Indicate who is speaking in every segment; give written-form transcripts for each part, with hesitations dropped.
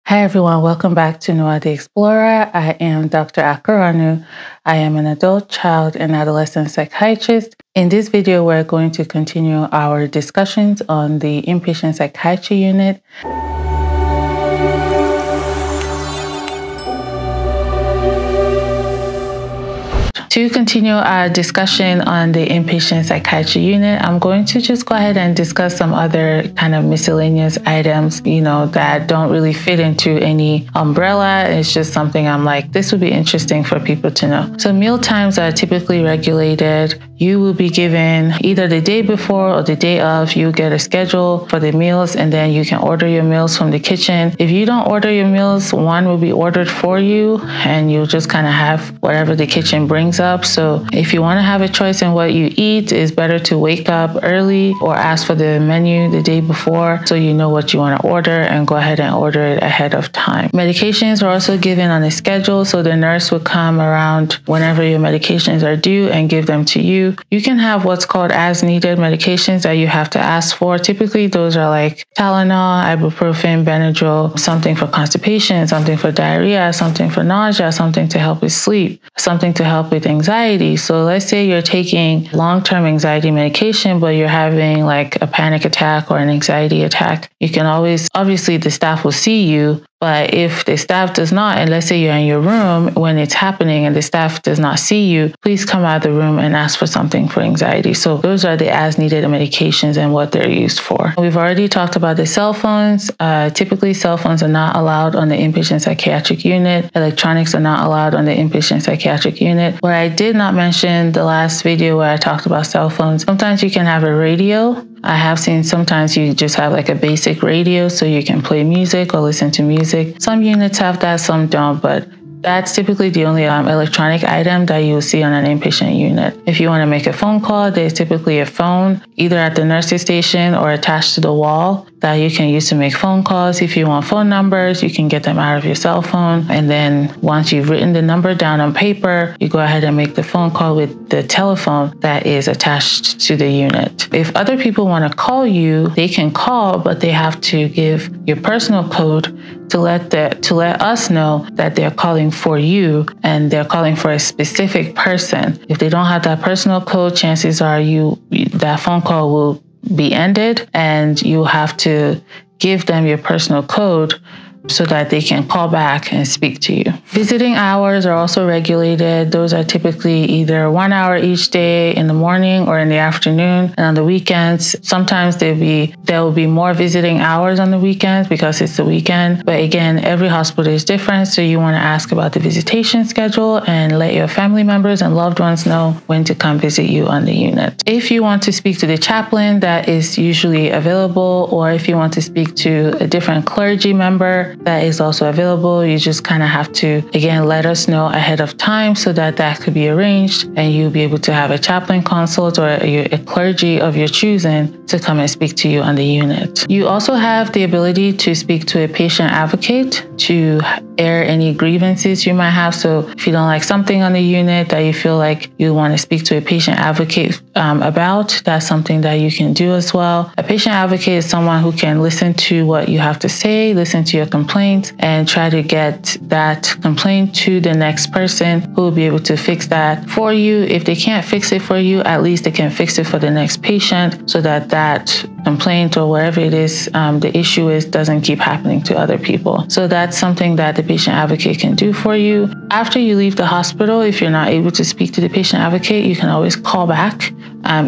Speaker 1: Hi everyone, welcome back to N.O.A the Explorer. I am Dr. Akaranu. I am an adult, child, and adolescent psychiatrist. In this video, we're going to continue our discussions on the Inpatient Psychiatry unit. To continue our discussion on the Inpatient Psychiatry unit, I'm going to just go ahead and discuss some other kind of miscellaneous items, that don't really fit into any umbrella. It's just something I'm like, this would be interesting for people to know. So meal times are typically regulated. You will be given either the day before or the day of, you get a schedule for the meals, and then you can order your meals from the kitchen. If you don't order your meals, one will be ordered for you, and you'll just kind of have whatever the kitchen brings up. So if you want to have a choice in what you eat, it's better to wake up early or ask for the menu the day before so you know what you want to order and go ahead and order it ahead of time. Medications are also given on a schedule, so the nurse will come around whenever your medications are due and give them to you. You can have what's called as needed medications that you have to ask for. Typically, those are like Tylenol, ibuprofen, Benadryl, something for constipation, something for diarrhea, something for nausea, something to help with sleep, something to help with anxiety. So let's say you're taking long-term anxiety medication, but you're having like a panic attack or an anxiety attack. You can always, obviously the staff will see you, but if the staff does not, and let's say you're in your room when it's happening and the staff does not see you, please come out of the room and ask for something for anxiety. So those are the as-needed medications and what they're used for. We've already talked about the cell phones. Typically, cell phones are not allowed on the inpatient psychiatric unit. Electronics are not allowed on the inpatient psychiatric unit. What I did not mention the last video where I talked about cell phones, sometimes you can have a radio. I have seen sometimes you just have like a basic radio so you can play music or listen to music. Some units have that, some don't, but that's typically the only electronic item that you'll see on an inpatient unit. If you want to make a phone call, there's typically a phone either at the nurse's station or attached to the wall that you can use to make phone calls. If you want phone numbers, you can get them out of your cell phone. And then once you've written the number down on paper, you go ahead and make the phone call with the telephone that is attached to the unit. If other people want to call you, they can call, but they have to give your personal code to let us know that they're calling for you and they're calling for a specific person. If they don't have that personal code, chances are that phone call will be ended and you have to give them your personal code so that they can call back and speak to you. Visiting hours are also regulated. Those are typically either 1 hour each day in the morning or in the afternoon. And on the weekends, sometimes there will be more visiting hours on the weekends because it's the weekend. But again, every hospital is different. So you want to ask about the visitation schedule and let your family members and loved ones know when to come visit you on the unit. If you want to speak to the chaplain, that is usually available. Or if you want to speak to a different clergy member, that is also available. You just kind of have to, again, let us know ahead of time so that could be arranged and you'll be able to have a chaplain consult or a clergy of your choosing to come and speak to you on the unit. You also have the ability to speak to a patient advocate to air any grievances you might have. So if you don't like something on the unit that you feel like you want to speak to a patient advocate about, that's something that you can do as well. A patient advocate is someone who can listen to what you have to say, listen to your complaint, and try to get that complaint to the next person who will be able to fix that for you. If they can't fix it for you, at least they can fix it for the next patient so that complaint or whatever it is, the issue is, doesn't keep happening to other people. So that's something that the patient advocate can do for you. After you leave the hospital, if you're not able to speak to the patient advocate, you can always call back.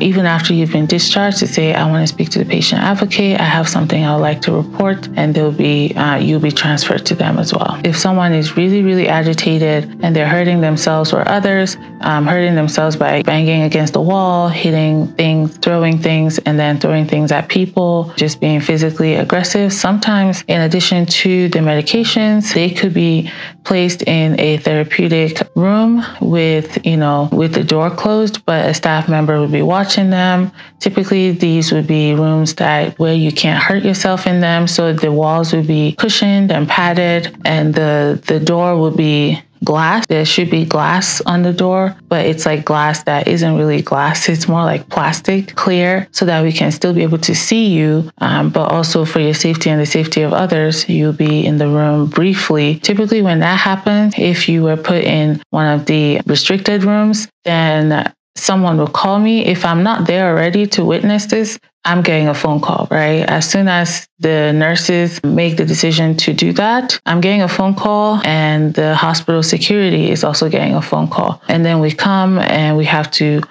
Speaker 1: Even after you've been discharged, to say, I want to speak to the patient advocate, I have something I would like to report, and you'll be transferred to them as well. If someone is really, really agitated and they're hurting themselves or others, hurting themselves by banging against the wall, hitting things, throwing things, and then throwing things at people, just being physically aggressive, sometimes in addition to the medications, they could be placed in a therapeutic room with the door closed, but a staff member would be watching them. Typically, these would be rooms where you can't hurt yourself in them. So the walls would be cushioned and padded, and the door would be glass. There should be glass on the door, but it's like glass that isn't really glass. It's more like plastic, clear, so that we can still be able to see you. But also for your safety and the safety of others, you'll be in the room briefly. Typically when that happens, if you were put in one of the restricted rooms, then someone will call me. If I'm not there already to witness this, I'm getting a phone call, right? As soon as the nurses make the decision to do that, I'm getting a phone call, and the hospital security is also getting a phone call. And then we come and we have to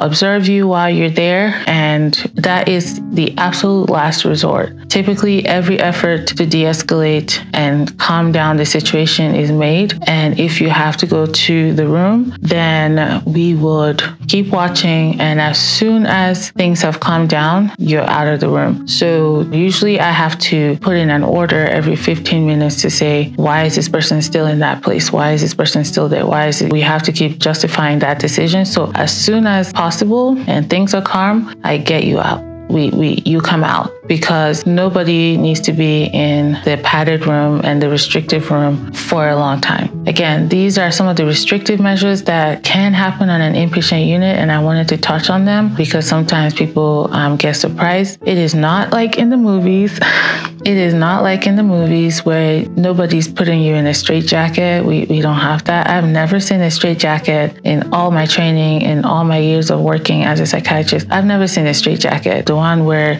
Speaker 1: observe you while you're there. And that is the absolute last resort. Typically, every effort to de-escalate and calm down the situation is made. And if you have to go to the room, then we would keep watching. And as soon as things have calmed down, you're out of the room. So usually I have to put in an order every 15 minutes to say, why is this person still in that place? Why is this person still there? Why is it? We have to keep justifying that decision. So as soon as possible and things are calm, I get you out. You come out, because nobody needs to be in the padded room and the restrictive room for a long time. Again, these are some of the restrictive measures that can happen on an inpatient unit, and I wanted to touch on them because sometimes people get surprised. It is not like in the movies. It is not like in the movies where nobody's putting you in a straitjacket. We don't have that. I've never seen a straitjacket in all my training, in all my years of working as a psychiatrist. I've never seen a straitjacket. The one where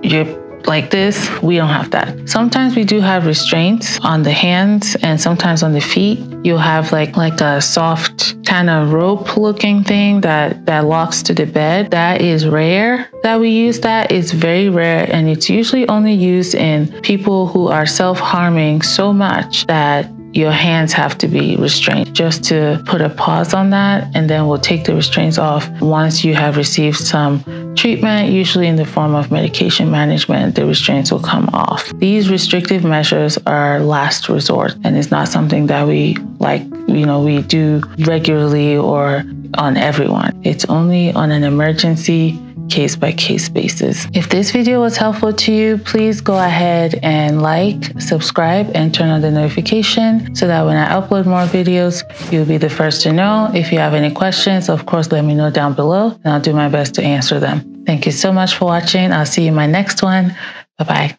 Speaker 1: you're like this, we don't have that. Sometimes we do have restraints on the hands and sometimes on the feet. You'll have like a soft kind of rope looking thing that locks to the bed. That is rare that we use that. It's very rare, and it's usually only used in people who are self-harming so much that your hands have to be restrained. Just to put a pause on that, and then we'll take the restraints off once you have received some treatment, usually in the form of medication management. The restraints will come off. These restrictive measures are last resort, and it's not something that we do regularly or on everyone. It's only on an emergency case-by-case basis. If this video was helpful to you, please go ahead and like, subscribe, and turn on the notification so that when I upload more videos, you'll be the first to know. If you have any questions, of course, let me know down below, and I'll do my best to answer them. Thank you so much for watching. I'll see you in my next one. Bye-bye.